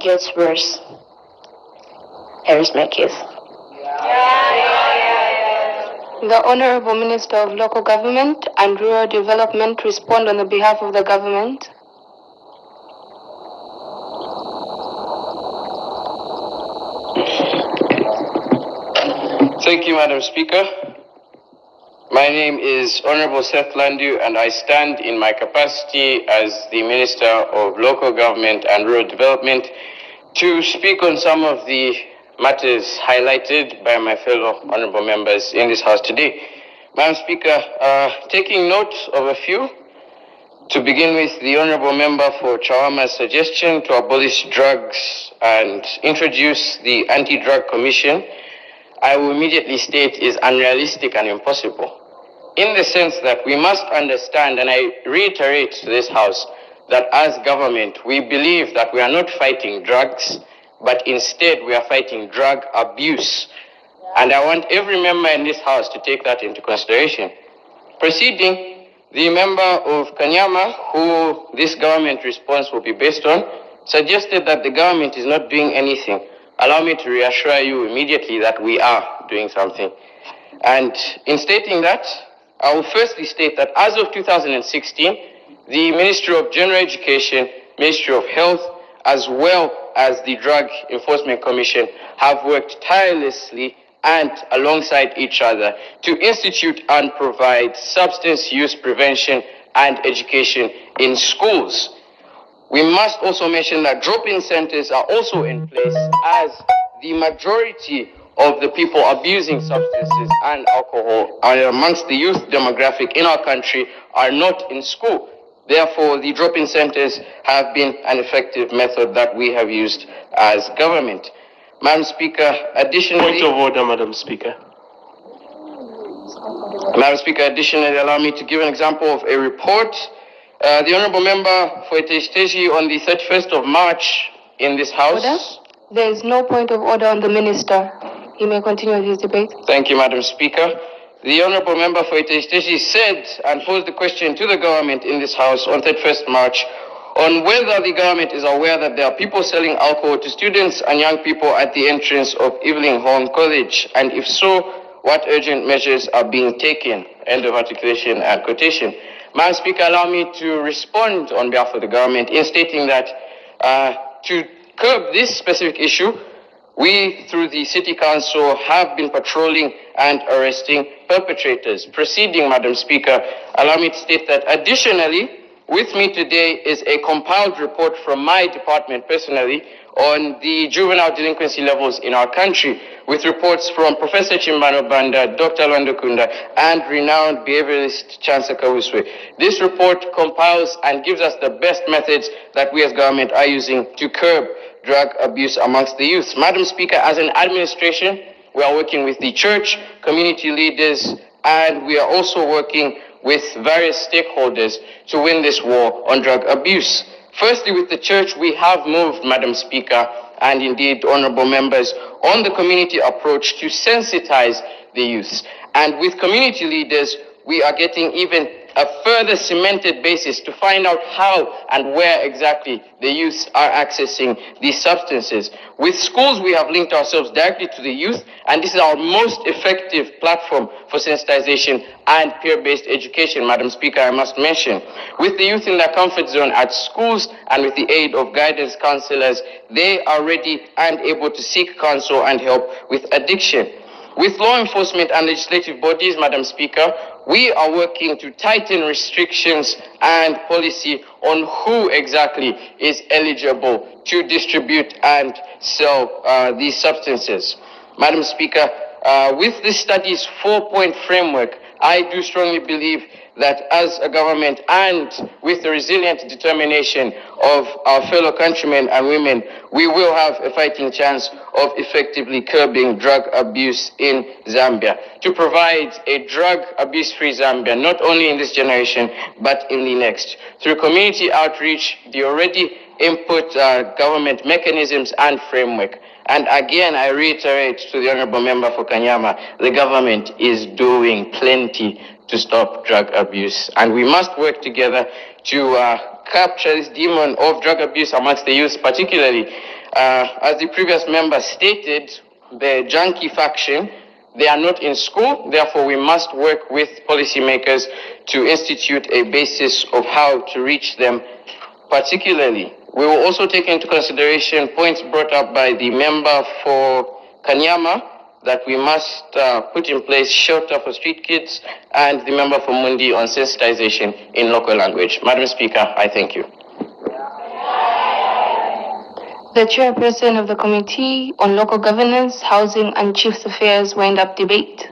gets worse. Here is my case. The Honorable Minister of Local Government and Rural Development respond on the behalf of the government. Thank you, Madam Speaker. My name is Honorable Seth Landu, and I stand in my capacity as the Minister of Local Government and Rural Development to speak on some of the matters highlighted by my fellow honorable members in this House today. Madam Speaker, taking note of a few, to begin with, the honorable member for Chawama's suggestion to abolish drugs and introduce the Anti-Drug Commission, I will immediately state is unrealistic and impossible, in the sense that we must understand, and I reiterate to this House, that as government, we believe that we are not fighting drugs, but instead we are fighting drug abuse. And I want every member in this House to take that into consideration. Proceeding, the member of Kanyama, who this government response will be based on, suggested that the government is not doing anything. Allow me to reassure you immediately that we are doing something. And in stating that, I will firstly state that as of 2016, the Ministry of General Education, Ministry of Health, as well as the Drug Enforcement Commission have worked tirelessly and alongside each other to institute and provide substance use prevention and education in schools. We must also mention that drop-in centers are also in place, as the majority of the people abusing substances and alcohol amongst the youth demographic in our country are not in school. Therefore, the drop-in centers have been an effective method that we have used as government. Madam Speaker, additionally... Point of order, Madam Speaker. Madam Speaker, additionally, allow me to give an example of a report. The Honourable Member for Iteshiteshi on the 31st of March in this House... Order? There is no point of order on the Minister. He may continue his debate. Thank you, Madam Speaker. The Honourable Member for Iteshiteshi said and posed the question to the government in this House on 31st March on whether the government is aware that there are people selling alcohol to students and young people at the entrance of Evelyn Home College, and if so, what urgent measures are being taken? End of articulation and quotation. Madam Speaker, allow me to respond on behalf of the government in stating that to curb this specific issue, we, through the City Council, have been patrolling and arresting perpetrators. Proceeding, Madam Speaker, allow me to state that additionally, with me today is a compiled report from my department personally on the juvenile delinquency levels in our country, with reports from Professor Chimbano Banda, Dr. Lwando Kunda, and renowned behaviorist Chancellor Kawuswe. This report compiles and gives us the best methods that we as government are using to curb drug abuse amongst the youth. Madam Speaker, as an administration, we are working with the church, community leaders, and we are also working with various stakeholders to win this war on drug abuse. Firstly, with the church, we have moved, Madam Speaker, and indeed, honorable members, on the community approach to sensitize the youth. And with community leaders, we are getting even a further cemented basis to find out how and where exactly the youth are accessing these substances. With schools, we have linked ourselves directly to the youth, and this is our most effective platform for sensitization and peer-based education, Madam Speaker, I must mention. With the youth in their comfort zone at schools and with the aid of guidance counselors, they are ready and able to seek counsel and help with addiction. With law enforcement and legislative bodies, Madam Speaker, we are working to tighten restrictions and policy on who exactly is eligible to distribute and sell these substances. Madam Speaker, with this study's 4-point framework, I do strongly believe that as a government and with the resilient determination of our fellow countrymen and women, we will have a fighting chance of effectively curbing drug abuse in Zambia, to provide a drug abuse-free Zambia, not only in this generation, but in the next. Through community outreach, the already input government mechanisms and framework. And again, I reiterate to the Honorable Member for Kanyama, the government is doing plenty to stop drug abuse. And we must work together to capture this demon of drug abuse amongst the youth, particularly. As the previous member stated, the junkie faction, they are not in school, therefore we must work with policymakers to institute a basis of how to reach them particularly. We will also take into consideration points brought up by the member for Kanyama, that we must put in place shelter for street kids, and the member for Mundi on sensitization in local language. Madam Speaker, I thank you. The chairperson of the Committee on Local Governance, Housing and Chiefs Affairs wind up debate.